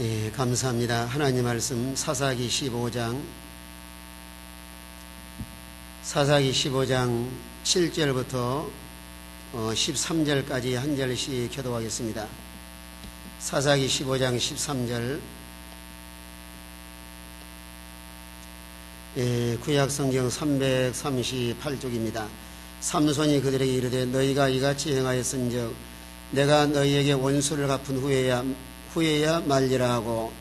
예, 감사합니다. 하나님 말씀 사사기 15장 7절부터 13절까지 한 절씩 교독하겠습니다. 사사기 15장 13절. 구약성경 338쪽입니다. 삼손이 그들에게 이르되 너희가 이같이 행하였은즉 내가 너희에게 원수를 갚은 후에야 말리라 하고,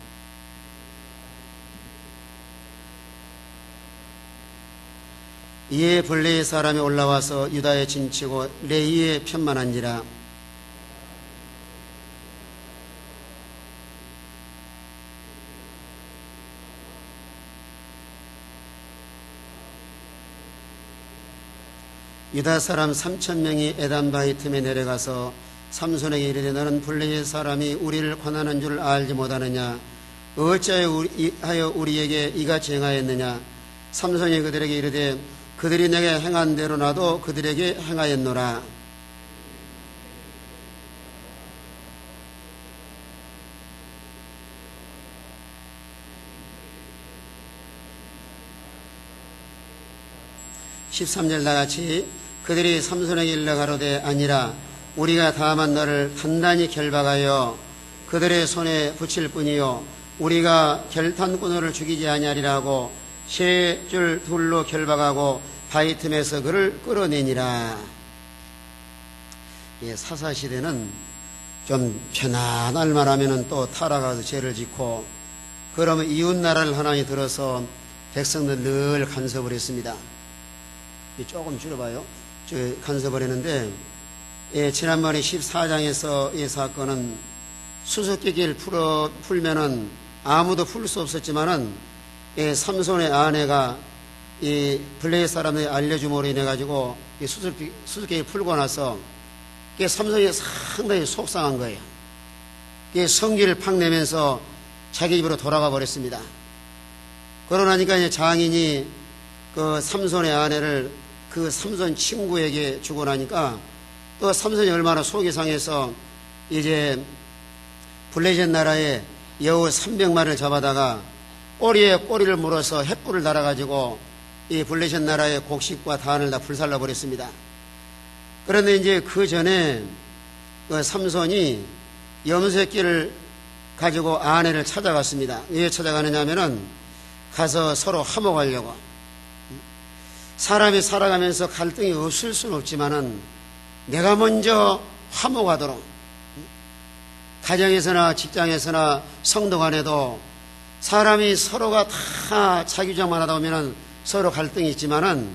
이에 블레의 사람이 올라와서 유다에 진치고 레이에 편만한지라. 유다 사람 3,000명이 에단바위 틈에 내려가서 삼손에게 이르되 너는 블레의 사람이 우리를 권하는 줄 알지 못하느냐? 어찌하여 우리에게 이같이 행하였느냐? 삼손이 그들에게 이르되 그들이 내게 행한 대로 나도 그들에게 행하였노라. (13절) 나같이 그들이 삼손에게 일러 가로되 아니라 우리가 다만 너를 단단히 결박하여 그들의 손에 붙일 뿐이요 우리가 결탄꾼을 죽이지 아니하리라 하고 세 줄 둘로 결박하고 바위 틈에서 그를 끌어내니라. 예, 사사시대는 좀 편안할 만하면 또 타락해서 죄를 짓고, 그러면 이웃나라를 하나님 들어서 백성들 늘 간섭을 했습니다. 조금 줄여봐요. 간섭을 했는데, 예, 지난번에 14장에서 이 사건은 수수께끼를 풀면은 아무도 풀 수 없었지만은, 예, 삼손의 아내가 이 블레의 사람들이 알려줌으로 인해가지고 이 수수께끼를 풀고 나서 삼손이 상당히 속상한 거예요. 성기를 팍 내면서 자기 집으로 돌아가 버렸습니다. 그러고 나니까 이제 장인이 그 삼손의 아내를 그 삼손 친구에게 주고 나니까 또 삼손이 얼마나 속이 상해서 이제 블레셋 나라에 여우 300마리를 잡아다가 꼬리에 꼬리를 물어서 횃불을 달아가지고 이 블레셋 나라의 곡식과 단을 다 불살라 버렸습니다. 그런데 이제 그 전에 그 삼손이 염소새끼를 가지고 아내를 찾아갔습니다. 왜 찾아가느냐 하면은 가서 서로 화목하려고. 사람이 살아가면서 갈등이 없을 수는 없지만은 내가 먼저 화목하도록, 가정에서나 직장에서나 성도 간에도 사람이 서로가 다 자기 주장만 하다 보면은 서로 갈등이 있지만은,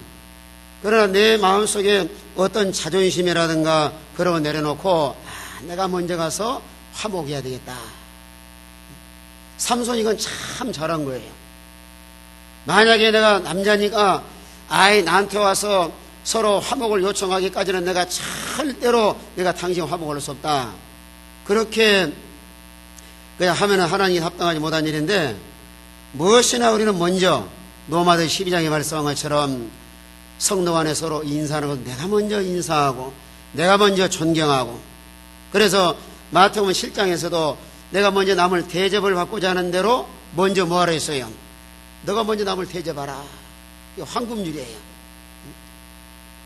그러나 내 마음속에 어떤 자존심이라든가 그런 거 내려놓고 내가 먼저 가서 화목해야 되겠다. 삼손이 이건 참 잘한 거예요. 만약에 내가 남자니까 나한테 와서 서로 화목을 요청하기까지는 내가 절대로 내가 당신 화목을 할 수 없다. 그렇게 그냥 하면은 하나님이 합당하지 못한 일인데, 무엇이나 우리는 먼저 로마서 12장에 말씀한 것처럼 성도 간에 서로 인사하는 것, 내가 먼저 인사하고 내가 먼저 존경하고. 그래서 마태복음 7장에서도 내가 먼저 남을 대접을 받고자 하는 대로 먼저 뭐하라 했어요? 너가 먼저 남을 대접하라. 이거 황금줄이에요.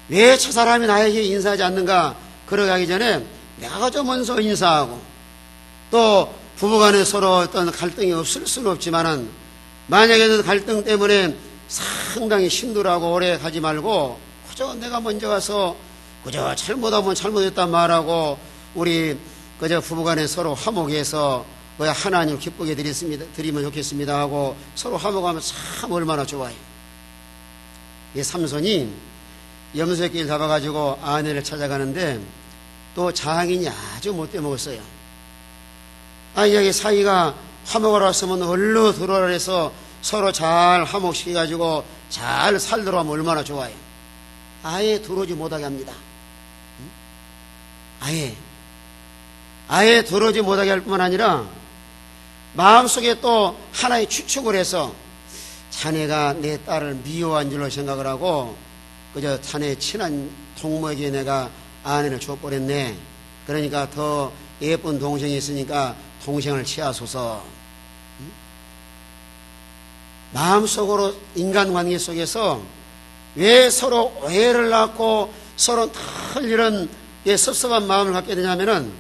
왜 저 사람이 나에게 인사하지 않는가? 그러게 하기 전에 내가 좀 먼저 인사하고, 또 부부간에 서로 어떤 갈등이 없을 수는 없지만은 만약에 그 갈등 때문에 상당히 힘들어하고 오래 가지 말고 그저 내가 먼저 가서 그저 잘못하면 잘못했단 말하고 우리 그저 부부간에 서로 화목해서 하나님을 기쁘게 드리면 좋겠습니다 하고 서로 화목하면 참 얼마나 좋아요. 이 삼손이 염소새끼를 잡아가지고 아내를 찾아가는데 또 장인이 아주 못돼 먹었어요. 여기 사이가 화목을 왔으면 얼른 들어오라 해서 서로 잘 화목시켜가지고 잘 살도록 하면 얼마나 좋아요. 아예 들어오지 못하게 합니다. 아예 들어오지 못하게 할 뿐만 아니라 마음속에 또 하나의 추측을 해서 자네가 내 딸을 미워한 줄로 생각을 하고 그저 자네 친한 동무에게 내가 아내를 줘버렸네. 그러니까 더 예쁜 동생이 있으니까 동생을 취하소서. 마음속으로 인간관계 속에서 왜 서로 오해를 낳고 서로 늘 이런 섭섭한 마음을 갖게 되냐면은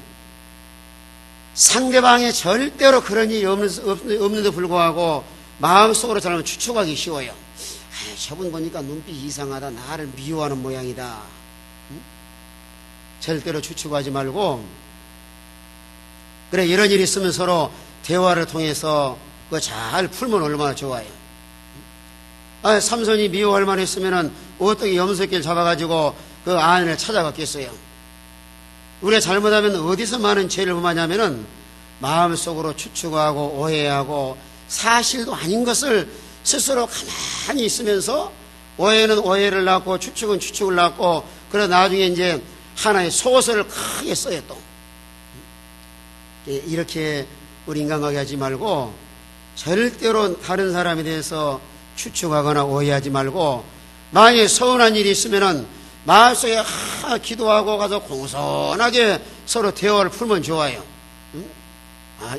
상대방이 절대로 그런 일이 없는데 불구하고 마음속으로 사람은 추측하기 쉬워요. 저분 보니까 눈빛이 이상하다. 나를 미워하는 모양이다. 절대로 추측하지 말고, 그래, 이런 일이 있으면 서로 대화를 통해서 그거 잘 풀면 얼마나 좋아요. 삼손이 미워할 만 했으면은 어떻게 염소끼를 잡아가지고 그 아내를 찾아갔겠어요. 우리가 잘못하면 어디서 많은 죄를 범하냐면은 마음속으로 추측하고 오해하고 사실도 아닌 것을 스스로 가만히 있으면서 오해는 오해를 낳고 추측은 추측을 낳고, 그러다 나중에 이제 하나의 속옷을 크게 써요. 또 이렇게 우리 인간관계 하지 말고 절대로 다른 사람에 대해서 추측하거나 오해하지 말고, 만약에 서운한 일이 있으면은 마음속에 기도하고 가서 공손하게 서로 대화를 풀면 좋아요.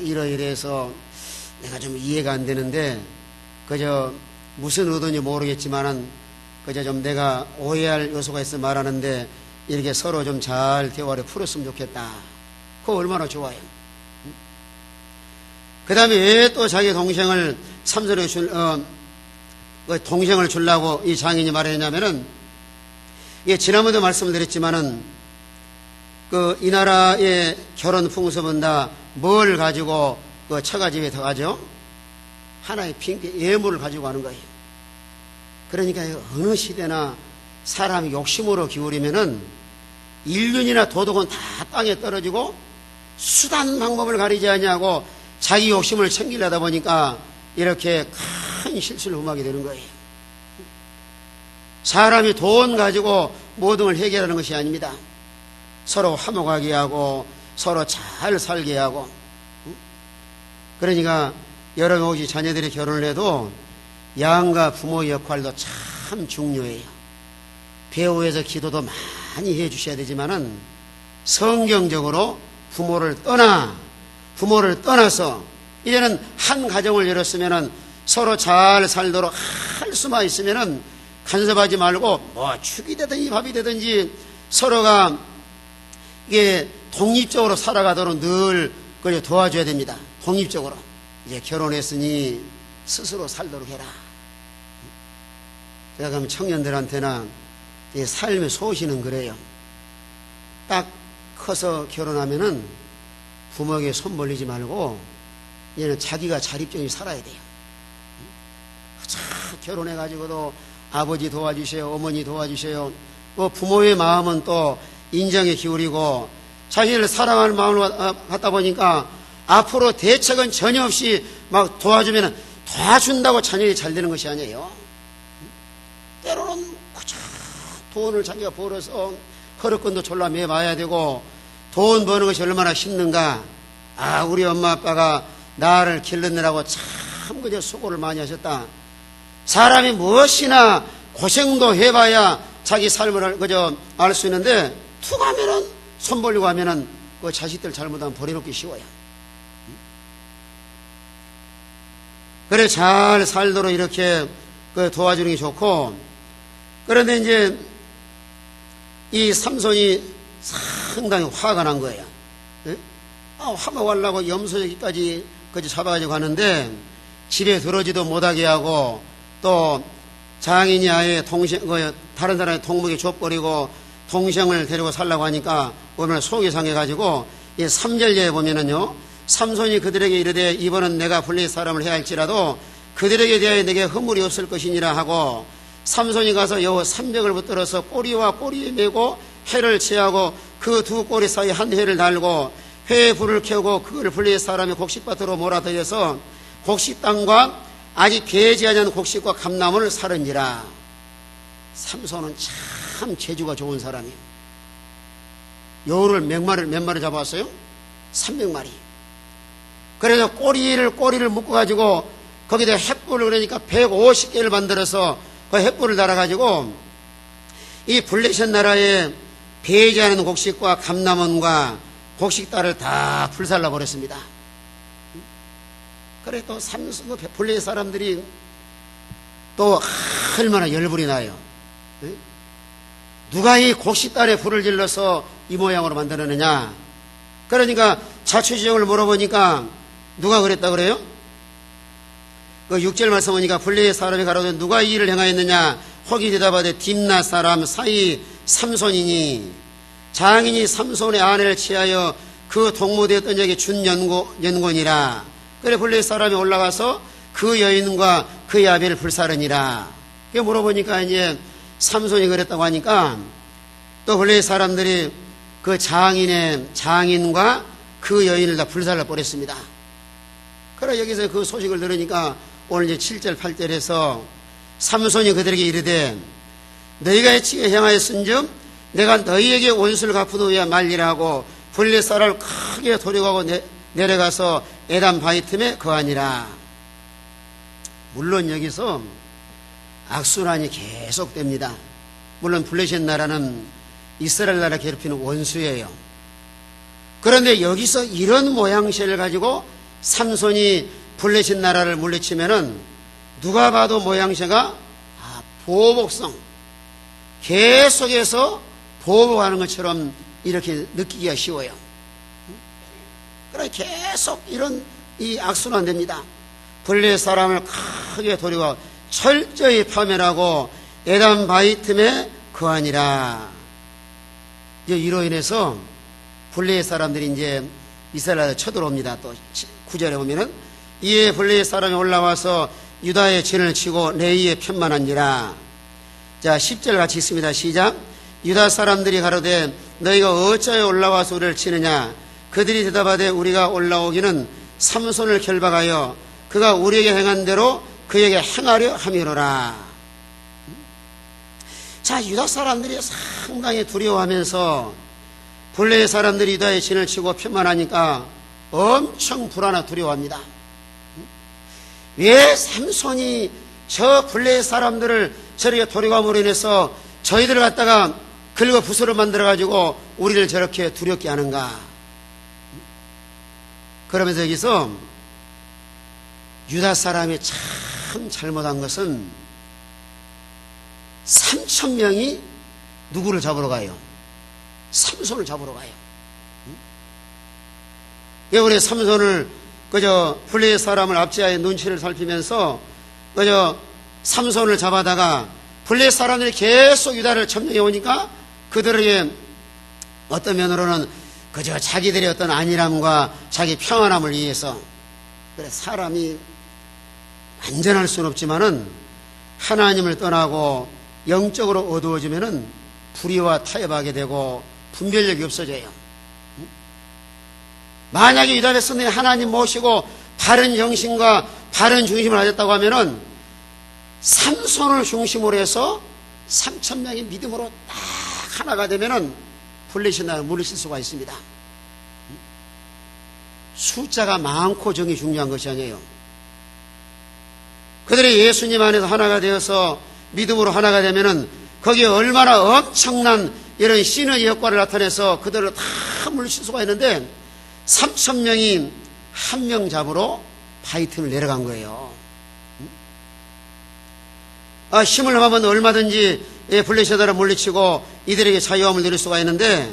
이러이래서 내가 좀 이해가 안 되는데 그저 무슨 의도인지 모르겠지만은 그저 좀 내가 오해할 요소가 있어 말하는데 이렇게 서로 좀 잘 대화를 풀었으면 좋겠다. 그거 얼마나 좋아요. 그 다음에 왜 또 자기 동생을 삼손에게 동생을 주려고 이 장인이 말했냐면은, 지난번에도 말씀을 드렸지만은 이 나라의 결혼 풍습은 다 뭘 가지고 처가집에 들어가죠? 하나의 예물을 가지고 가는 거예요. 그러니까 어느 시대나 사람이 욕심으로 기울이면은 인륜이나 도덕은 다 땅에 떨어지고 수단 방법을 가리지 않냐고 자기 욕심을 챙기려다 보니까 이렇게 큰 실수를 범하게 되는 거예요. 사람이 돈 가지고 모든 걸 해결하는 것이 아닙니다. 서로 화목하게 하고 서로 잘 살게 하고. 그러니까 여러분 혹시 자녀들이 결혼을 해도 양가 부모의 역할도 참 중요해요. 배우에서 기도도 많이 해 주셔야 되지만은 성경적으로 부모를 떠나서 이제는 한 가정을 열었으면은 서로 잘 살도록 할 수만 있으면은 간섭하지 말고 죽이 되든지 밥이 되든지 서로가 이게 독립적으로 살아가도록 늘 도와줘야 됩니다. 독립적으로. 이제 결혼했으니 스스로 살도록 해라. 제가 그러면 청년들한테나 삶의 소신은 그래요. 딱 커서 결혼하면은 부모에게 손 벌리지 말고 얘는 자기가 자립적인 살아야 돼요. 결혼해가지고도 아버지 도와주세요, 어머니 도와주세요. 부모의 마음은 또 인정에 기울이고 자신을 사랑하는 마음을 갖다 보니까 앞으로 대책은 전혀 없이 막 도와주면 도와준다고 자녀이 잘 되는 것이 아니에요. 때로는 돈을 자기가 벌어서 허릇건도 졸라 매봐야 되고, 돈 버는 것이 얼마나 힘든가. 우리 엄마 아빠가 나를 기르느라고 참 그저 수고를 많이 하셨다. 사람이 무엇이나 고생도 해봐야 자기 삶을 그저 알 수 있는데 툭 하면은 손 벌리고 하면은 그 자식들 잘못하면 버려놓기 쉬워요. 그래 잘 살도록 이렇게 도와주는 게 좋고, 그런데 이제 이 삼손이 상당히 화가 난 거예요. 화목하려고 염소저기까지 잡아가지고 가는데 집에 들어오지도 못하게 하고, 또 장인이 아예 다른 사람의 동목에 줘버리고 동생을 데리고 살라고 하니까 오늘 속이 상해가지고 이 3절에 보면은요, 삼손이 그들에게 이르되 이번은 내가 블레셋 사람을 해야 할지라도 그들에게 대하여 내게 허물이 없을 것이니라 하고, 삼손이 가서 여호 300을 붙들어서 꼬리와 꼬리에 메고 해를 취하고 그 두 꼬리 사이에 한 해를 달고 회에 불을 켜고 그걸 블레셋 사람의 곡식밭으로 몰아들여서 곡식 땅과 아직 배지 않은 곡식과 감나무를 사른지라. 삼손은 참 재주가 좋은 사람이에요. 여우를 몇 마리 잡아왔어요? 300마리. 그래서 꼬리를 묶어가지고 거기다 횃불을, 그러니까 150개를 만들어서 그 횃불을 달아가지고 이 블레셋 나라에 배지 않은 곡식과 감나무와 곡식달을 다 불살라 버렸습니다. 그래 또 삼손 블레셋 사람들이 또 얼마나 열불이 나요. 누가 이 곡식단에 불을 질러서 이 모양으로 만들었느냐. 그러니까 자초지종을 물어보니까 누가 그랬다 그래요? 그 6절 말씀 보니까 블레셋 사람이 가로되 누가 이 일을 행하였느냐. 혹이 대답하되 딥낫 사람 사이 삼손이니 장인이 삼손의 아내를 취하여 그 동무되었던 적이 준 연곤이라. 그래 블레셋 사람이 올라가서 그 여인과 그의 아비를 불사르니라. 그 물어보니까 이제 삼손이 그랬다고 하니까 또 블레셋 사람들이 그 장인과 그 여인을 다 불살라 버렸습니다. 그래 여기서 그 소식을 들으니까 오늘 이제 7절 8절에서 삼손이 그들에게 이르되 너희가 해치게 행하였은즉 내가 너희에게 원수를 갚은 후에 말리라고 블레셋 사람을 크게 도륙하고 내려가서 에담 바위 틈에 거하니라. 물론 여기서 악순환이 계속됩니다. 물론 블레셋 나라는 이스라엘 나라 괴롭히는 원수예요. 그런데 여기서 이런 모양새를 가지고 삼손이 블레셋 나라를 물리치면은 누가 봐도 모양새가 보복성, 계속해서 보복하는 것처럼 이렇게 느끼기가 쉬워요. 그래 계속 이런 이 악순환됩니다. 블레셋 사람을 크게 도리고 철저히 파멸하고 에담 바위 틈에 거하니라. 이로 인해서 블레셋 사람들이 이제 이스라엘에 쳐들어옵니다. 또 9절에 보면은 이에 블레셋 사람이 올라와서 유다의 진을 치고 레이에 편만하니라. 자 10절 같이 있습니다. 시작. 유다 사람들이 가로되 너희가 어찌하여 올라와서 우리를 치느냐. 그들이 대답하되 우리가 올라오기는 삼손을 결박하여 그가 우리에게 행한 대로 그에게 행하려 함이로라. 자 유다 사람들이 상당히 두려워하면서 블레셋 사람들이 유다의 진을 치고 편만하니까 엄청 불안하고 두려워합니다. 왜 삼손이 저 블레셋 사람들을 저렇게 도륙함으로 인해서 저희들을 갖다가 긁어 부스로 만들어가지고 우리를 저렇게 두렵게 하는가. 그러면서 여기서 유다 사람이 참 잘못한 것은 3,000명이 누구를 잡으러 가요? 삼손을 잡으러 가요. 우리 삼손을 그저 블레셋 사람을 압제하여 눈치를 살피면서 그저 삼손을 잡아다가 블레셋 사람들이 계속 유다를 점령해 오니까 그들에게 어떤 면으로는 그저 자기들의 어떤 안일함과 자기 평안함을 위해서 그래 사람이 완전할 수는 없지만은 하나님을 떠나고 영적으로 어두워지면은 불의와 타협하게 되고 분별력이 없어져요. 만약에 유다 백성들이 하나님 모시고 바른 정신과 바른 중심을 가졌다고 하면은 삼손을 중심으로 해서 3,000명의 믿음으로 딱 하나가 되면은 블레셋 나라를 물리칠 수가 있습니다. 숫자가 많고 정이 중요한 것이 아니에요. 그들이 예수님 안에서 하나가 되어서 믿음으로 하나가 되면은 거기에 얼마나 엄청난 이런 시너지 효과를 나타내서 그들을 다 물리칠 수가 있는데 3,000명이 한 명 잡으러 바위 틈을 내려간 거예요. 힘을 합하면 얼마든지 블레셋을 물리치고 이들에게 자유함을 누릴 수가 있는데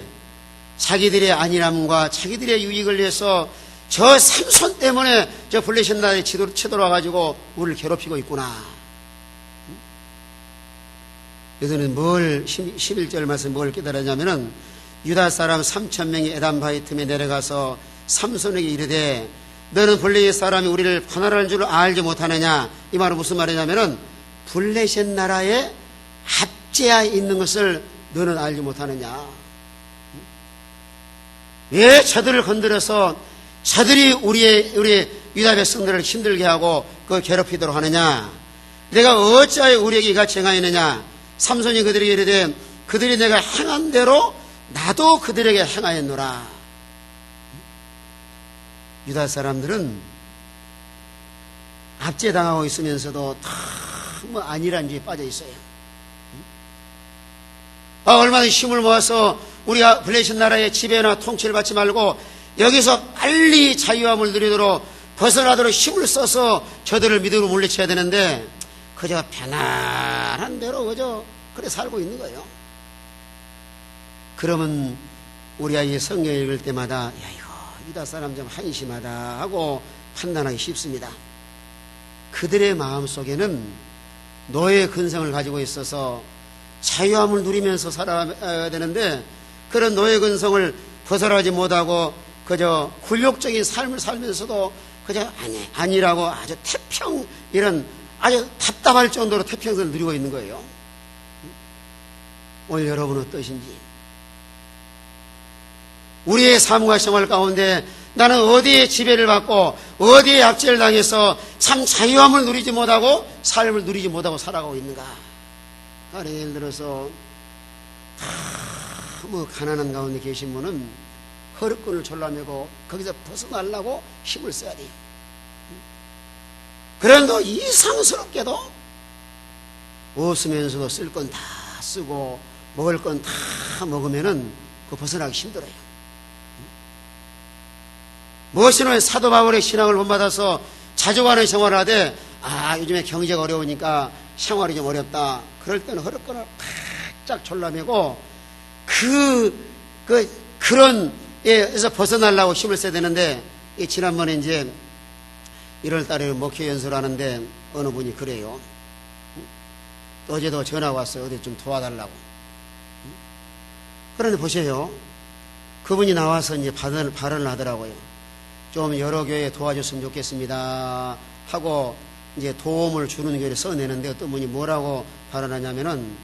자기들의 안일함과 자기들의 유익을 위해서 저 삼손 때문에 저 블레셋 나라에 치돌아가지고 우리를 괴롭히고 있구나. 여기서는 11절 말씀 뭘 깨달았냐면은 유다 사람 3,000명이 에담 바위 틈에 내려가서 삼손에게 이르되 너는 블레셋 사람이 우리를 반환할 줄 알지 못하느냐. 이 말은 무슨 말이냐면은 블레셋 나라에 압제하에 있는 것을 너는 알지 못하느냐. 왜 저들을 건드려서 저들이 우리 유다 백성들을 힘들게 하고 그 괴롭히도록 하느냐. 내가 어찌하여 우리에게 이같이 행하였느냐. 삼손이 그들에게 이르되 그들이 내가 행한 대로 나도 그들에게 행하였노라. 유다 사람들은 압제당하고 있으면서도 너무 안일한 죄에 빠져 있어요. 얼마나 힘을 모아서 우리가 블레셋 나라의 지배나 통치를 받지 말고 여기서 빨리 자유함을 누리도록 벗어나도록 힘을 써서 저들을 믿음으로 물리쳐야 되는데 그저 편안한 대로 그저 그래 살고 있는 거예요. 그러면 우리 아이 성경 읽을 때마다 야 이거 유다 사람 좀 한심하다 하고 판단하기 쉽습니다. 그들의 마음속에는 노예 근성을 가지고 있어서 자유함을 누리면서 살아야 되는데 그런 노예 근성을 벗어나지 못하고 그저 굴욕적인 삶을 살면서도 그저 아니라고 아주 태평 이런 아주 답답할 정도로 태평성을 누리고 있는 거예요. 오늘 여러분은 어떠신지, 우리의 삶과 생활 가운데 나는 어디에 지배를 받고 어디에 압제를 당해서 참 자유함을 누리지 못하고 삶을 누리지 못하고 살아가고 있는가. 예를 들어서 너무 가난한 가운데 계신 분은 허리끈을 졸라매고 거기서 벗어나려고 힘을 써야 돼요. 그런데 이상스럽게도 웃으면서도 쓸 건 다 쓰고 먹을 건 다 먹으면은 그 벗어나기 힘들어요. 무엇이든 사도 바울의 신앙을 본받아서 자주 가는 생활을 하되 요즘에 경제가 어려우니까 생활이 좀 어렵다. 그럴 때는 허리끈을 바짝 졸라매고 그런 에서 벗어나려고 힘을 써야 되는데 지난번에 이제 1월 달에 목회 연수를 하는데 어느 분이 그래요. 어제도 전화가 왔어요. 어디 좀 도와달라고. 그런데 보세요. 그분이 나와서 이제 발언을 하더라고요. 좀 여러 교회 도와줬으면 좋겠습니다 하고 이제 도움을 주는 교회를 써내는데 어떤 분이 뭐라고 발언하냐면은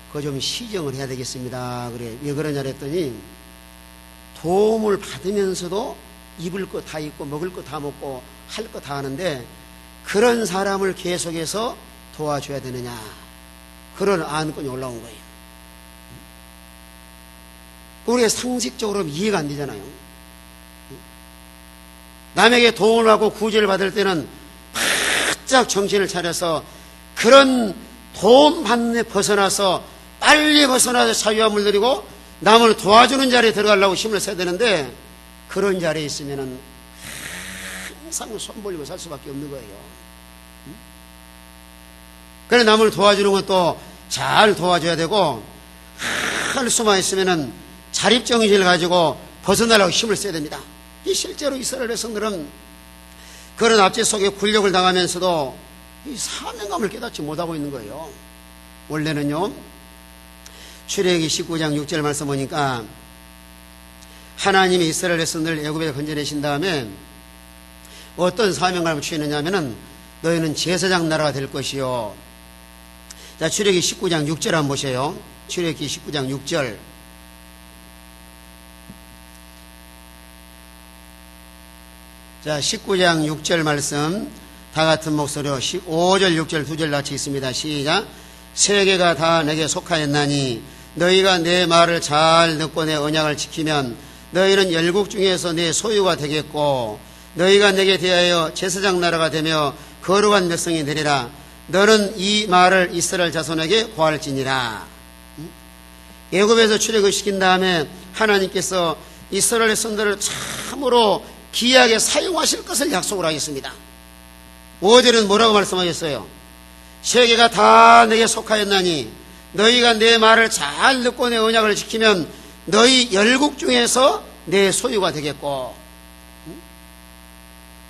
그거 좀 시정을 해야 되겠습니다. 그래. 왜 그러냐 그랬더니 도움을 받으면서도 입을 거 다 입고 먹을 거 다 먹고 할 거 다 하는데 그런 사람을 계속해서 도와줘야 되느냐, 그런 안건이 올라온 거예요. 우리가 상식적으로 이해가 안 되잖아요. 남에게 도움을 받고 구제를 받을 때는 바짝 정신을 차려서 그런 도움 받는 데 벗어나서 빨리 벗어나서 자유함을 누리고 남을 도와주는 자리에 들어가려고 힘을 써야 되는데 그런 자리에 있으면은 항상 손 벌리고 살 수밖에 없는 거예요. 그래 남을 도와주는 것도 잘 도와줘야 되고 할 수만 있으면은 자립정신을 가지고 벗어나려고 힘을 써야 됩니다. 이 실제로 이스라엘 백성들은 그런 압제 속에 굴욕을 당하면서도 이 사명감을 깨닫지 못하고 있는 거예요. 원래는요, 출애굽기 19장 6절 말씀 보니까 하나님이 이스라엘 백성들을 애굽에서 건져내신 다음에 어떤 사명감을 취했느냐 하면은 너희는 제사장 나라가 될 것이요. 자, 출애굽기 19장 6절 한번 보세요. 출애굽기 19장 6절. 자, 19장 6절 말씀 다 같은 목소리로 5절 6절 두 절 같이 있습니다. 시작. 세계가 다 내게 속하였나니 너희가 내 말을 잘 듣고 내 언약을 지키면 너희는 열국 중에서 내 소유가 되겠고 너희가 내게 대하여 제사장 나라가 되며 거룩한 백성이 되리라. 너는 이 말을 이스라엘 자손에게 고할지니라. 애굽에서 출애굽시킨 다음에 하나님께서 이스라엘 백성들을 참으로 귀하게 사용하실 것을 약속을 하겠습니다. 5절은 뭐라고 말씀하셨어요? 세계가 다 내게 속하였나니 너희가 내 말을 잘 듣고 내 언약을 지키면 너희 열국 중에서 내 소유가 되겠고,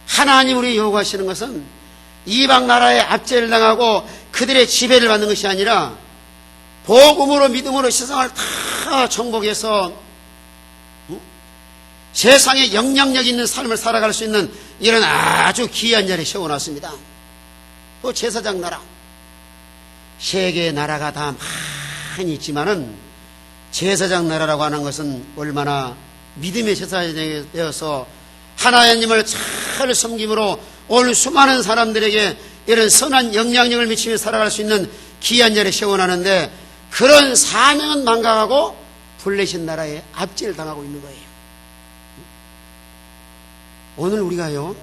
하나님으로 요구하시는 것은 이방 나라의 압제를 당하고 그들의 지배를 받는 것이 아니라 복음으로 믿음으로 세상을 다 정복해서 세상에 영향력 있는 삶을 살아갈 수 있는 이런 아주 귀한 자리에 세워놨습니다. 또 제사장 나라, 세계의 나라가 다 많이 있지만은 제사장 나라라고 하는 것은 얼마나 믿음의 제사장이 되어서 하나님을 잘 섬김으로 오늘 수많은 사람들에게 이런 선한 영향력을 미치며 살아갈 수 있는 귀한 자리에 세워놨는데 그런 사명은 망각하고 블레셋 나라에 압제를 당하고 있는 거예요. 오늘 우리가요,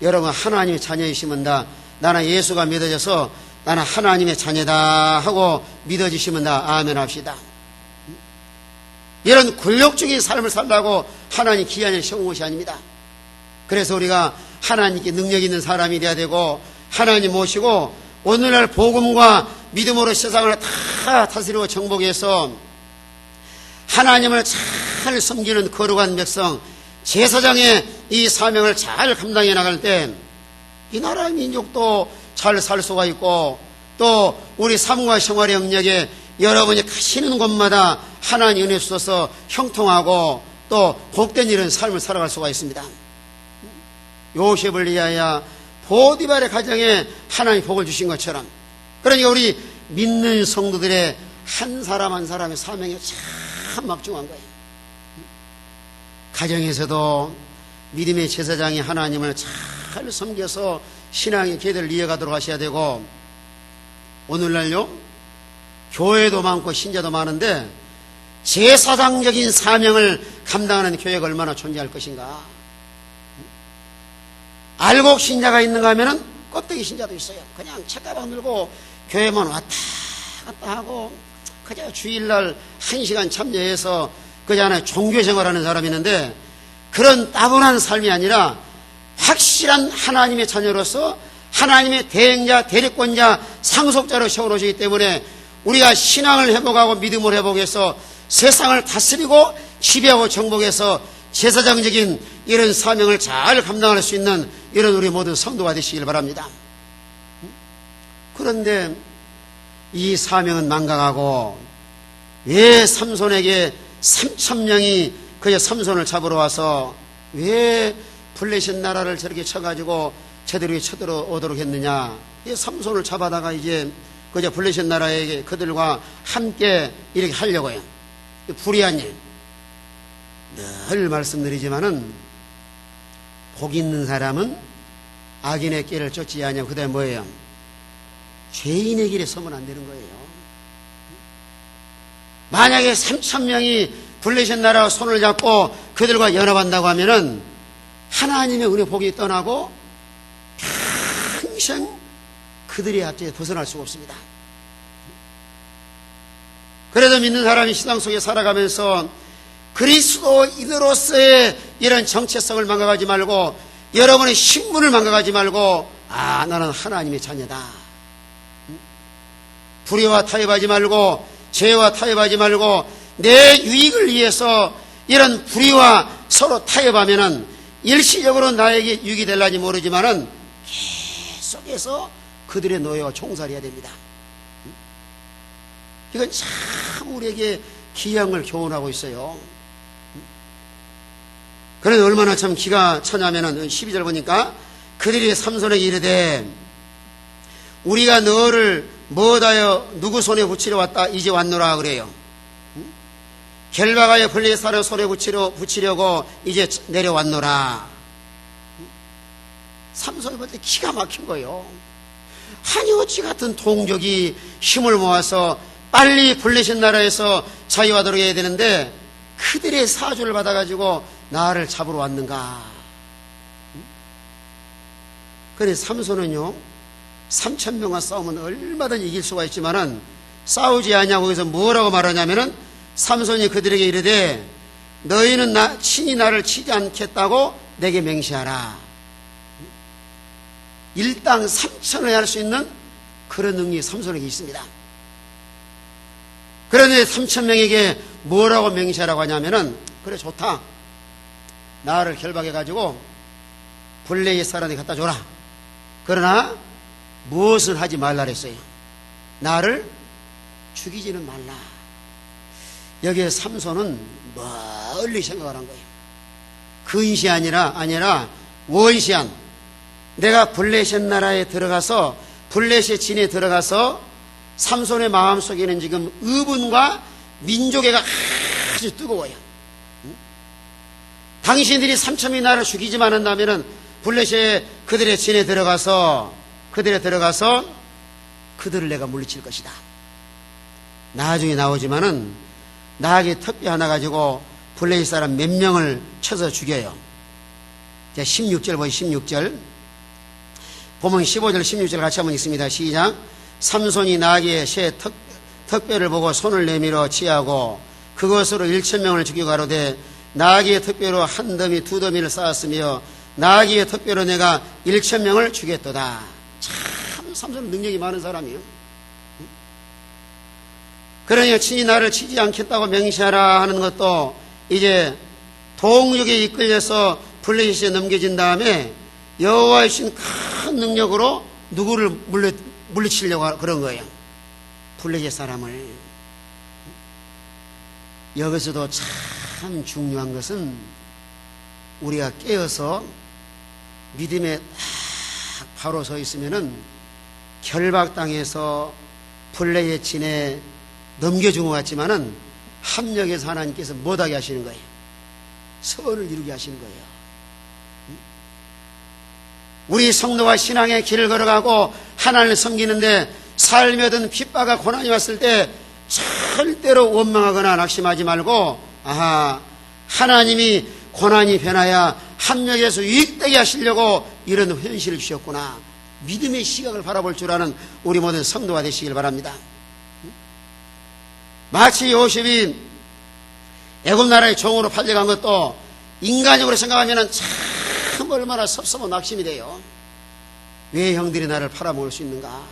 여러분 하나님의 자녀이시면 다 나는 예수가 믿어져서 나는 하나님의 자녀다 하고 믿어지시면 다 아멘 합시다. 이런 굴욕적인 삶을 살라고 하나님 귀한 일 세운 것이 아닙니다. 그래서 우리가 하나님께 능력 있는 사람이 돼야 되고, 하나님 모시고 오늘날 복음과 믿음으로 세상을 다 다스리고 정복해서 하나님을 잘 섬기는 거룩한 백성, 제사장의 이 사명을 잘 감당해 나갈 때 이 나라 민족도 잘 살 수가 있고, 또 우리 삶과 생활의 영역에 여러분이 가시는 곳마다 하나님 은혜 주셔서 형통하고 또 복된 이런 삶을 살아갈 수가 있습니다. 요셉을 위하여 보디발의 가정에 하나님 복을 주신 것처럼, 그러니까 우리 믿는 성도들의 한 사람 한 사람의 사명이 참 막중한 거예요. 가정에서도 믿음의 제사장이 하나님을 잘 섬겨서 신앙의 계대를 이어가도록 하셔야 되고, 오늘날요 교회도 많고 신자도 많은데 제사장적인 사명을 감당하는 교회가 얼마나 존재할 것인가. 알곡 신자가 있는가 하면은 껍데기 신자도 있어요. 그냥 책가방 들고 교회만 왔다 갔다 하고 그저 주일날 1시간 참여해서 그저 하나의 종교생활하는 사람이 있는데, 그런 따분한 삶이 아니라 확실한 하나님의 자녀로서 하나님의 대행자, 대리권자, 상속자로 세워놓으시기 때문에 우리가 신앙을 회복하고 믿음을 회복해서 세상을 다스리고 지배하고 정복해서 제사장적인 이런 사명을 잘 감당할 수 있는 이런 우리 모든 성도가 되시길 바랍니다. 그런데 이 사명은 망각하고 왜 삼손에게 3,000명이 그저 삼손을 잡으러 와서 왜 블레셋 나라를 저렇게 쳐가지고 제대로 쳐들어오도록 했느냐. 이 삼손을 잡아다가 이제 그저 블레셋 나라에게 그들과 함께 이렇게 하려고요. 불의한 일. 늘 말씀드리지만은 복 있는 사람은 악인의 길을 쫓지 아니하고, 그 다음에 뭐예요? 죄인의 길에 서면 안 되는 거예요. 만약에 3,000명이 블레셋 나라와 손을 잡고 그들과 연합한다고 하면은 하나님의 은혜 복이 떠나고 평생 그들의 압제에 벗어날 수가 없습니다. 그래도 믿는 사람이 신앙 속에 살아가면서 그리스도인으로서의 이런 정체성을 망각하지 말고, 여러분의 신분을 망각하지 말고, 나는 하나님의 자녀다. 불의와 타협하지 말고, 죄와 타협하지 말고, 내 유익을 위해서 이런 불의와 서로 타협하면은 일시적으로 나에게 유익이 될는지 모르지만은 계속해서 그들의 노예와 총살해야 됩니다. 이건 참 우리에게 귀한 걸 교훈하고 있어요. 그런데 얼마나 참 기가 차냐면은 12절 보니까 그들이 삼손에게 이르되 우리가 너를 뭐하여 누구 손에 붙이러 왔다 이제 왔노라 그래요. 결박하여 블레셋 사람 손에 붙이려고 이제 내려왔노라. 삼손이 볼 때 기가 막힌 거예요. 아니 어찌 같은 동족이 힘을 모아서 빨리 블레셋 나라에서 자유하도록 해야 되는데 그들의 사주를 받아가지고 나를 잡으러 왔는가. 그래 삼손은요 3,000명과 싸우면 얼마든지 이길 수가 있지만은 싸우지 않냐고 거기서 뭐라고 말하냐면은 삼손이 그들에게 이르되 너희는 친히 나를 치지 않겠다고 내게 맹세하라. 일당 3,000원에 할 수 있는 그런 능력이 삼손에게 있습니다. 그런데 3,000명에게 뭐라고 맹세하라고 하냐면은 그래 좋다. 나를 결박해가지고 블레셋 사람에게 갖다 줘라. 그러나 무엇을 하지 말라 그랬어요. 나를 죽이지는 말라. 여기에 삼손은 멀리 생각을 한 거예요. 근시 아니라 원시한. 내가 블레셋 나라에 들어가서 블레셋 진에 들어가서 삼손의 마음속에는 지금 의분과 민족애가 아주 뜨거워요. 당신들이 3,000명이 나를 죽이지만 한다면은 블레셋 그들의 진에 들어가서 그들을 내가 물리칠 것이다. 나중에 나오지만은 나에게 턱뼈 하나 가지고 블레셋 사람 몇 명을 쳐서 죽여요. 자, 16절 보세요. 16절 보면 15절 16절 같이 한번 읽습니다. 시작. 삼손이 나에게 새 턱뼈를 보고 손을 내밀어 취하고 그것으로 1,000명을 죽여 가로되 나에게 턱뼈로 한 더미 두 더미를 쌓았으며 나아가기 위해 특별히 내가 1,000명을 주겠도다. 참 삼손은 능력이 많은 사람이에요. 그러니 친히 나를 치지 않겠다고 맹세하라 하는 것도 이제 동족에 이끌려서 블레셋에 넘겨진 다음에 여호와의 신 큰 능력으로 누구를 물리치려고 그런 거예요. 블레셋 사람을. 여기서도 참 중요한 것은 우리가 깨어서 믿음에 딱 바로 서 있으면은 결박당해서 블레셋 진에 넘겨준 것 같지만은 합력해서 하나님께서 못하게 하시는 거예요. 선을 이루게 하시는 거예요. 우리 성도가 신앙의 길을 걸어가고 하나님을 섬기는데 삶에 얻은 핍박과 고난이 왔을 때 절대로 원망하거나 낙심하지 말고, 하나님이 고난이 변하여 합력해서 유익되게 하시려고 이런 현실을 주셨구나. 믿음의 시각을 바라볼 줄 아는 우리 모든 성도가 되시길 바랍니다. 마치 요셉이 애굽 나라의 종으로 팔려간 것도 인간적으로 생각하면 참 얼마나 섭섭하고 낙심이 돼요. 왜 형들이 나를 팔아먹을 수 있는가?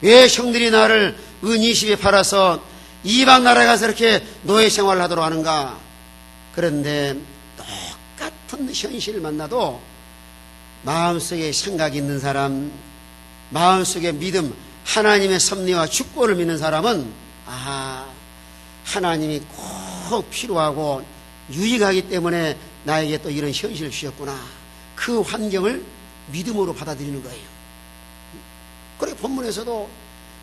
왜 형들이 나를 은 20에 팔아서 이방 나라에 가서 이렇게 노예 생활을 하도록 하는가? 그런데 똑같은 현실을 만나도 마음속에 생각이 있는 사람, 마음속에 믿음, 하나님의 섭리와 주권을 믿는 사람은 하나님이 꼭 필요하고 유익하기 때문에 나에게 또 이런 현실을 주셨구나. 그 환경을 믿음으로 받아들이는 거예요. 그래 본문에서도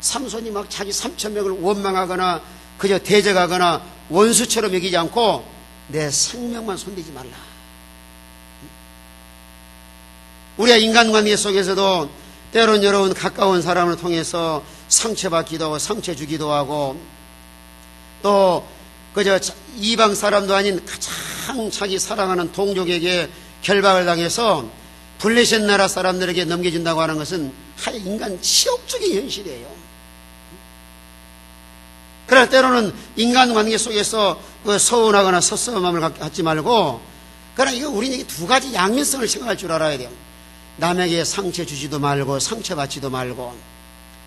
삼손이 막 자기 3,000명을 원망하거나 그저 대적하거나 원수처럼 여기지 않고 내 생명만 손대지 말라. 우리가 인간관계 속에서도 때론 여러분 가까운 사람을 통해서 상처받기도 하고 상처 주기도 하고 또 그저 이방 사람도 아닌 가장 자기 사랑하는 동족에게 결박을 당해서 블레셋 나라 사람들에게 넘겨진다고 하는 것은 하여 인간 치욕적인 현실이에요. 그러나 때로는 인간관계 속에서 그 서운하거나 섭섭함을 갖지 말고, 그러나 이거 우리는 두 가지 양면성을 생각할 줄 알아야 돼요. 남에게 상처 주지도 말고 상처받지도 말고,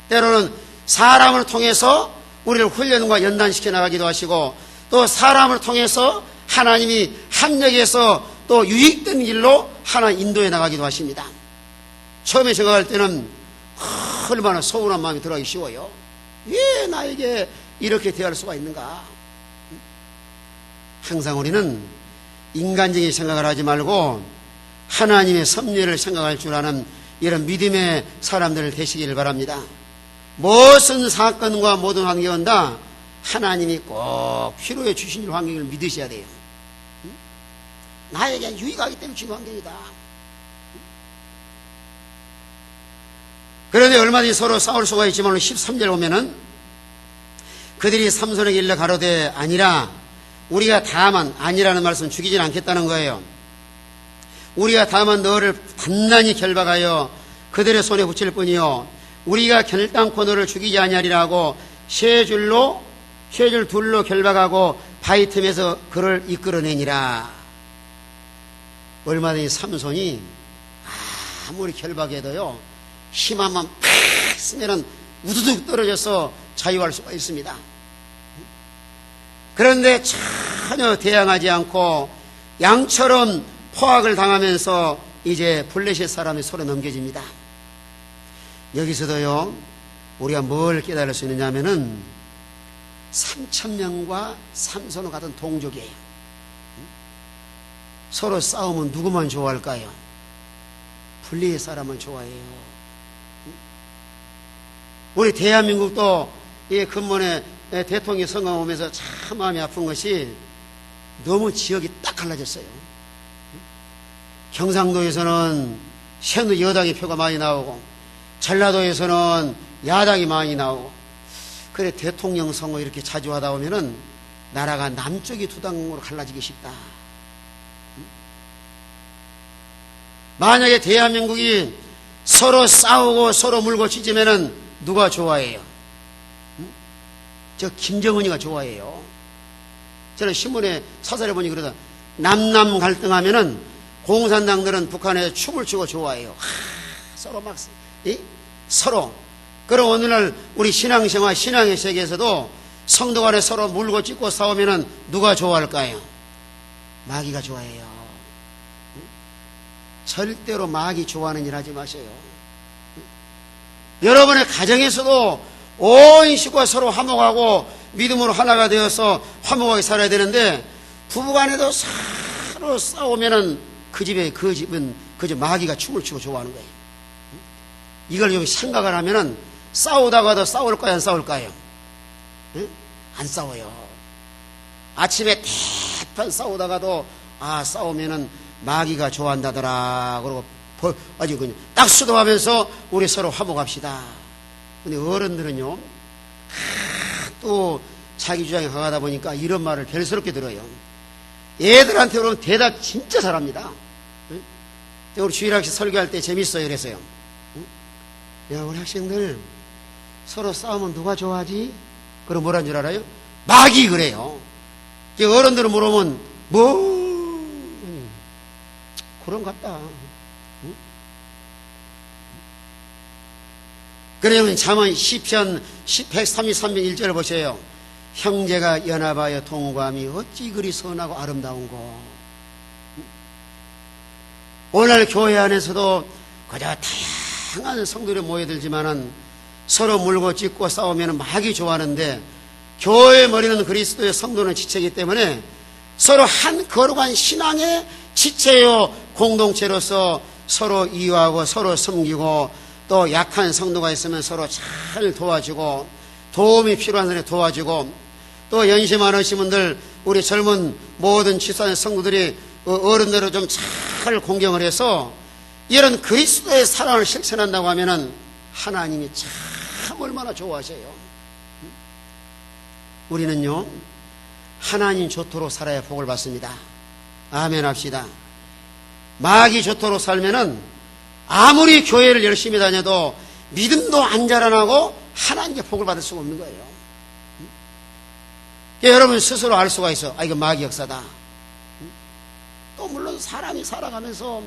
때로는 사람을 통해서 우리를 훈련과 연단시켜 나가기도 하시고, 또 사람을 통해서 하나님이 합력해서 또 유익된 길로 하나님 인도해 나가기도 하십니다. 처음에 생각할 때는 얼마나 서운한 마음이 들어가기 쉬워요. 왜 나에게 이렇게 대할 수가 있는가? 항상 우리는 인간적인 생각을 하지 말고 하나님의 섭리를 생각할 줄 아는 이런 믿음의 사람들 되시기를 바랍니다. 무슨 사건과 모든 환경은 다 하나님이 꼭 필요해 주신 환경을 믿으셔야 돼요. 나에게 유익하기 때문에 주는 환경이다. 그런데 얼마든지 서로 싸울 수가 있지만 13절 보면은 그들이 삼손에게 일러 가로되 아니라 우리가 다만, 아니라는 말씀은 죽이진 않겠다는 거예요. 우리가 다만 너를 단단히 결박하여 그들의 손에 붙일 뿐이요 우리가 결단코 너를 죽이지 아니하리라고 세 줄 둘로 결박하고 바위 틈에서 그를 이끌어내니라. 얼마든지 삼손이 아무리 결박해도요 힘 한번 팍 쓰면은 우두둑 떨어져서 자유할 수가 있습니다. 그런데 전혀 대항하지 않고 양처럼 포악을 당하면서 이제 블레셋 사람의 손에 넘겨집니다. 여기서도요 우리가 뭘 깨달을 수 있느냐 하면은 3,000명과 삼손과 같은 동족이에요. 서로 싸우면 누구만 좋아할까요? 블레셋 사람은 좋아해요. 우리 대한민국도 이 근본에 대통령 선거 오면서 참 마음이 아픈 것이 너무 지역이 딱 갈라졌어요. 경상도에서는 새누 여당의 표가 많이 나오고 전라도에서는 야당이 많이 나오고, 그래 대통령 선거 이렇게 자주 하다 보면은 나라가 남쪽이 두 당으로 갈라지기 쉽다. 만약에 대한민국이 서로 싸우고 서로 물고 찢으면은 누가 좋아해요? 저 김정은이가 좋아해요. 저는 신문에 사설에 보니 그러다 남남 갈등하면은 공산당들은 북한에서 춤을 추고 좋아해요. 서로 막 서로. 그럼 오늘날 우리 신앙생활 신앙의 세계에서도 성도 간에 서로 물고 찢고 싸우면은 누가 좋아할까요? 마귀가 좋아해요. 절대로 마귀 좋아하는 일 하지 마세요. 여러분의 가정에서도 온 식구가 서로 화목하고 믿음으로 하나가 되어서 화목하게 살아야 되는데, 부부간에도 서로 싸우면은 그 집은 그저 마귀가 춤을 추고 좋아하는 거예요. 이걸 좀 생각을 하면은 싸우다가도 싸울까요, 안 싸울까요? 안 싸워요. 아침에 대판 싸우다가도 싸우면은 마귀가 좋아한다더라. 그러고 아주 그냥 딱 수도하면서 우리 서로 화목합시다. 근데 어른들은요, 또 자기 주장에 강하다 보니까 이런 말을 별스럽게 들어요. 애들한테 그러면 대답 진짜 잘합니다. 우리 주일학교 설교할 때 재밌어요. 그래서요. 야, 우리 학생들 서로 싸우면 누가 좋아하지? 그럼 뭐란 줄 알아요? 마귀 그래요. 어른들은 물으면 그런 것 같다. 그러면 잠언 시편 133편 1절을 보세요. 형제가 연합하여 동거함이 어찌 그리 선하고 아름다운고. 오늘 교회 안에서도 그저 다양한 성도들이 모여들지만은 서로 물고 찢고 싸우면 마귀 좋아하는데, 교회의 머리는 그리스도의 성도는 지체이기 때문에 서로 한 거룩한 신앙의 지체요 공동체로서 서로 이유하고 서로 섬기고, 또 약한 성도가 있으면 서로 잘 도와주고, 도움이 필요한 사람에 도와주고, 또 연세 많으신 분들, 우리 젊은 모든 지사의 성도들이 어른들을 좀 잘 공경을 해서 이런 그리스도의 사랑을 실천한다고 하면은 하나님이 참 얼마나 좋아하세요. 우리는요, 하나님 좋도록 살아야 복을 받습니다. 아멘 합시다. 마귀 좋도록 살면은 아무리 교회를 열심히 다녀도 믿음도 안 자라나고 하나님께 복을 받을 수가 없는 거예요. 여러분 스스로 알 수가 있어. 이거 마귀 역사다. 또 물론 사람이 살아가면서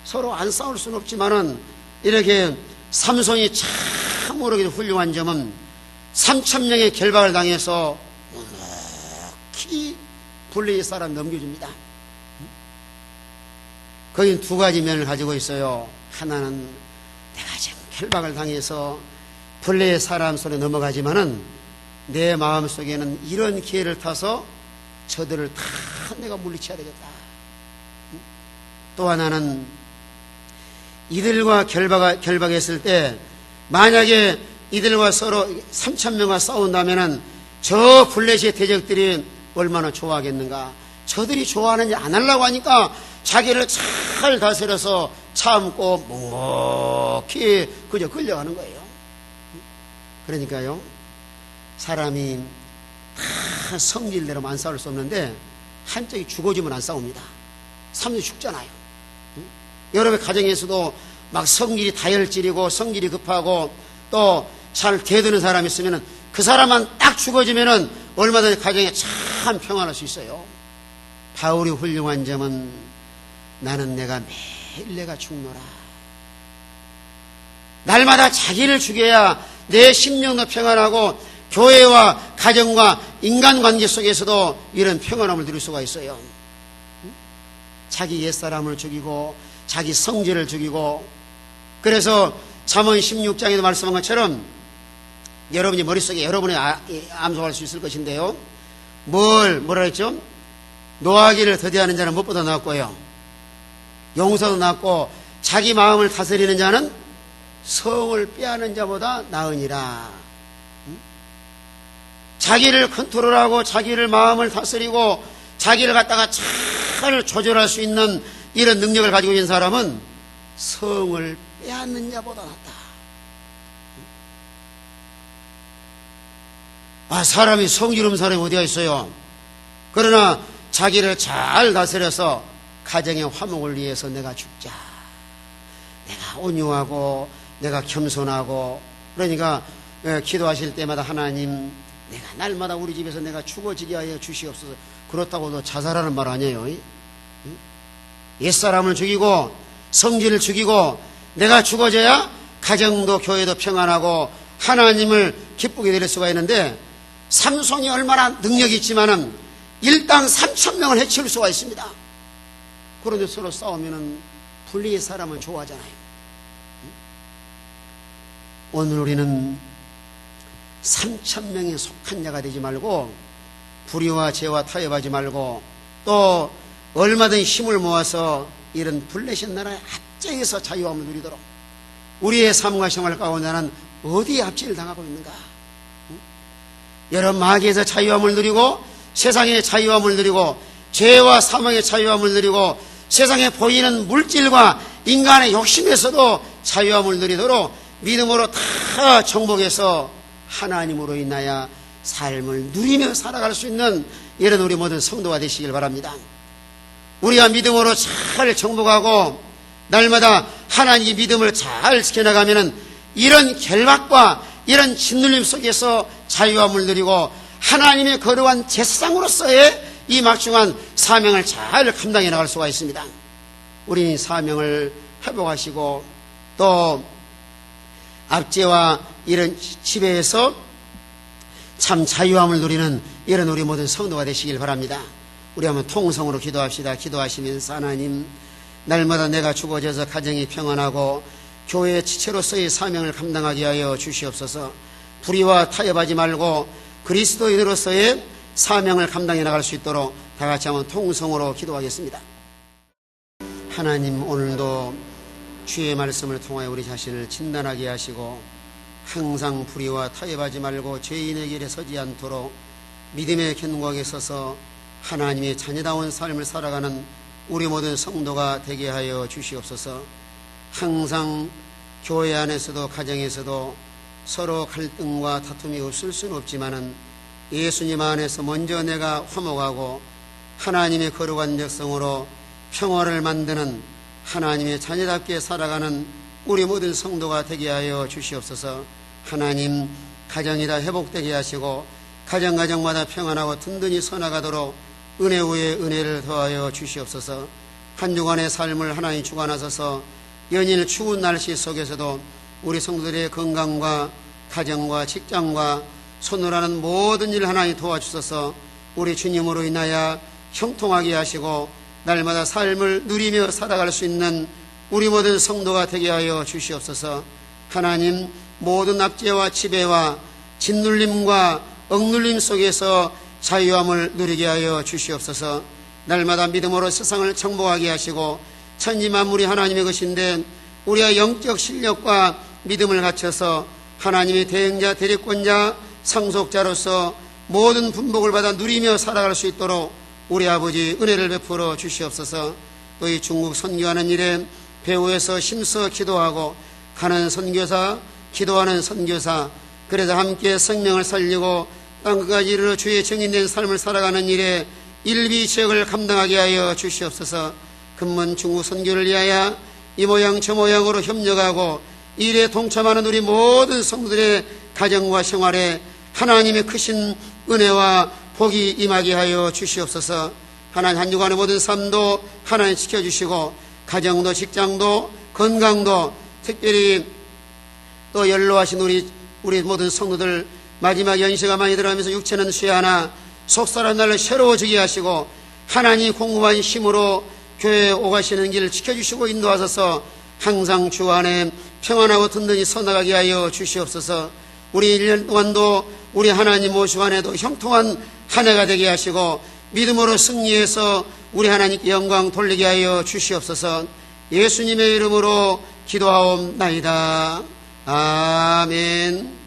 서로 안 싸울 수는 없지만은, 이렇게 삼손이 참으로 훌륭한 점은 3,000명의 결박을 당해서 넉넉히 블레셋 사람 넘겨줍니다. 거긴 두 가지 면을 가지고 있어요. 하나는 내가 지금 결박을 당해서 블레셋 사람 손에 넘어가지만은 내 마음속에는 이런 기회를 타서 저들을 다 내가 물리쳐야 되겠다. 또 하나는 이들과 결박했을 때 만약에 이들과 서로 3,000명과 싸운다면은 저 블레셋의 대적들이 얼마나 좋아하겠는가. 저들이 좋아하는지 안 하려고 하니까 자기를 잘 다스려서 참고 묵묵히 그저 끌려가는 거예요. 그러니까요, 사람이 다 성질대로만 안 싸울 수 없는데 한쪽이 죽어지면 안 싸웁니다. 삼촌이 죽잖아요. 여러분의 가정에서도 막 성질이 다혈질이고 성질이 급하고 또 잘 대드는 사람이 있으면 그 사람만 딱 죽어지면은 얼마든지 가정에 참 평안할 수 있어요. 바울이 훌륭한 점은 나는 내가 매일 내가 죽노라. 날마다 자기를 죽여야 내 심령도 평안하고 교회와 가정과 인간관계 속에서도 이런 평안함을 누릴 수가 있어요. 자기 옛사람을 죽이고 자기 성질을 죽이고. 그래서 잠언 16장에도 말씀한 것처럼 여러분이 머릿속에 여러분이 암송할 수 있을 것인데요, 뭐라 했죠? 노하기를 더디하는 자는 무엇보다 낫고요, 용서도 낫고 자기 마음을 다스리는 자는 성을 빼앗는 자보다 나으니라. 자기를 컨트롤하고 자기를 마음을 다스리고 자기를 갖다가 잘 조절할 수 있는 이런 능력을 가지고 있는 사람은 성을 빼앗는 자보다 낫다. 사람이 성질 없는 사람이 어디가 있어요? 그러나 자기를 잘 다스려서 가정의 화목을 위해서 내가 죽자, 내가 온유하고 내가 겸손하고, 그러니까 기도하실 때마다 하나님, 내가 날마다 우리 집에서 내가 죽어지게 하여 주시옵소서. 그렇다고도 자살하는 말 아니에요. 옛사람을 죽이고 성질을 죽이고 내가 죽어져야 가정도 교회도 평안하고 하나님을 기쁘게 드릴 수가 있는데, 삼손이 얼마나 능력이 있지만은 일당 3,000명을 해치울 수가 있습니다. 그런데 서로 싸우면은 분리의 사람은 좋아하잖아요. 오늘 우리는 3,000명에 속한 자가 되지 말고, 불의와 죄와 타협하지 말고, 또 얼마든 힘을 모아서 이런 블레셋 나라의 압제에서 자유함을 누리도록, 우리의 삶과 생활 가운데는 어디에 압제를 당하고 있는가? 여러 마귀에서 자유함을 누리고, 세상의 자유함을 누리고, 죄와 사망의 자유함을 누리고, 세상에 보이는 물질과 인간의 욕심에서도 자유함을 누리도록 믿음으로 다 정복해서 하나님으로 인하여 삶을 누리며 살아갈 수 있는 이런 우리 모든 성도가 되시길 바랍니다. 우리가 믿음으로 잘 정복하고 날마다 하나님의 믿음을 잘 지켜나가면 이런 결박과 이런 짓눌림 속에서 자유함을 누리고 하나님의 거룩한 제사장으로서의 이 막중한 사명을 잘 감당해 나갈 수가 있습니다. 우리 사명을 회복하시고 또 압제와 이런 지배에서 참 자유함을 누리는 이런 우리 모든 성도가 되시길 바랍니다. 우리 한번 통성으로 기도합시다. 기도하시면서 하나님, 날마다 내가 죽어져서 가정이 평안하고 교회의 지체로서의 사명을 감당하게 하여 주시옵소서. 불의와 타협하지 말고 그리스도인으로서의 사명을 감당해 나갈 수 있도록 다 같이 한번 통성으로 기도하겠습니다. 하나님, 오늘도 주의 말씀을 통하여 우리 자신을 진단하게 하시고 항상 불의와 타협하지 말고 죄인의 길에 서지 않도록 믿음의 견고하게 서서 하나님의 자녀다운 삶을 살아가는 우리 모든 성도가 되게 하여 주시옵소서. 항상 교회 안에서도 가정에서도 서로 갈등과 다툼이 없을 수는 없지만은 예수님 안에서 먼저 내가 화목하고 하나님의 거룩한 백성으로 평화를 만드는 하나님의 자녀답게 살아가는 우리 모든 성도가 되게 하여 주시옵소서. 하나님, 가정이 다 회복되게 하시고 가정마다 평안하고 든든히 서나가도록 은혜 위에 은혜를 더하여 주시옵소서. 한 주간의 삶을 하나님 주관하셔서 연일 추운 날씨 속에서도 우리 성도들의 건강과 가정과 직장과 손으로 하는 모든 일 하나님 도와주셔서 우리 주님으로 인하여 형통하게 하시고 날마다 삶을 누리며 살아갈 수 있는 우리 모든 성도가 되게 하여 주시옵소서. 하나님, 모든 압제와 지배와 짓눌림과 억눌림 속에서 자유함을 누리게 하여 주시옵소서. 날마다 믿음으로 세상을 정복하게 하시고 천지만물이 하나님의 것인데 우리의 영적 실력과 믿음을 갖춰서 하나님의 대행자, 대리권자, 상속자로서 모든 분복을 받아 누리며 살아갈 수 있도록 우리 아버지 은혜를 베풀어 주시옵소서. 또 이 중국 선교하는 일에 배후에서 힘써 기도하고 가는 선교사, 기도하는 선교사, 그래서 함께 생명을 살리고 땅끝까지 이르러 주의 정인된 삶을 살아가는 일에 일비지역을 감당하게 하여 주시옵소서. 금문 중국 선교를 위하여 이 모양 저 모양으로 협력하고 일에 동참하는 우리 모든 성도들의 가정과 생활에 하나님의 크신 은혜와 복이 임하게 하여 주시옵소서. 하나님, 한 주간의 모든 삶도 하나님 지켜주시고 가정도 직장도 건강도 특별히 또 연로하신 우리 모든 성도들 마지막 연세가 많이 들어가면서 육체는 쇠하나 속살한 날로 새로워지게 하시고 하나님 공급한 힘으로 교회에 오가시는 길을 지켜주시고 인도하셔서 항상 주 안에 평안하고 든든히 서나가게 하여 주시옵소서. 우리 1년 동안도 우리 하나님 모시고 안에도 형통한 한 해가 되게 하시고 믿음으로 승리해서 우리 하나님께 영광 돌리게 하여 주시옵소서. 예수님의 이름으로 기도하옵나이다. 아멘.